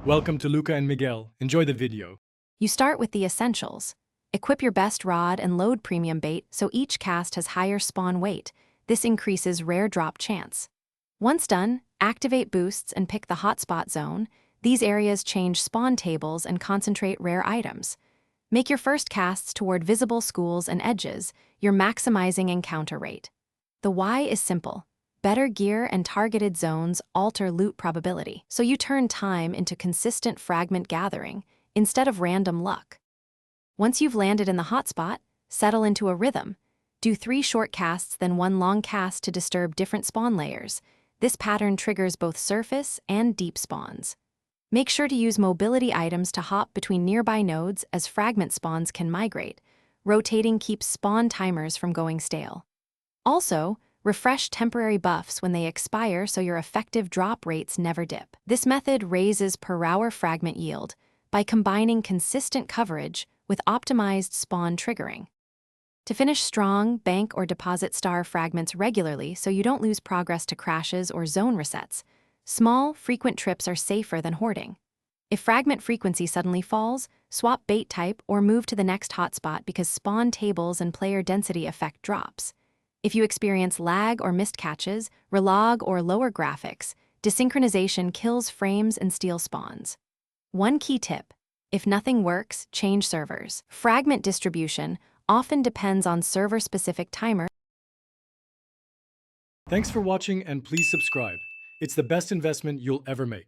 Welcome to Luca and Miguel. Enjoy the video. You start with the essentials. Equip your best rod and load premium bait so each cast has higher spawn weight. This increases rare drop chance. Once done, activate boosts and pick the hotspot zone. These areas change spawn tables and concentrate rare items. Make your first casts toward visible schools and edges. You're maximizing encounter rate. The why is simple. Better gear and targeted zones alter loot probability, so you turn time into consistent fragment gathering instead of random luck. Once you've landed in the hotspot, settle into a rhythm. Do 3 short casts, then 1 long cast to disturb different spawn layers. This pattern triggers both surface and deep spawns. Make sure to use mobility items to hop between nearby nodes as fragment spawns can migrate. Rotating keeps spawn timers from going stale. Also, refresh temporary buffs when they expire so your effective drop rates never dip. This method raises per-hour fragment yield by combining consistent coverage with optimized spawn triggering. To finish strong, bank or deposit star fragments regularly so you don't lose progress to crashes or zone resets. Small, frequent trips are safer than hoarding. If fragment frequency suddenly falls, swap bait type or move to the next hotspot because spawn tables and player density affect drops. If you experience lag or missed catches, relog or lower graphics, desynchronization kills frames and steal spawns. One key tip: if nothing works, change servers. Fragment distribution often depends on server-specific timers. Thanks for watching and please subscribe. It's the best investment you'll ever make.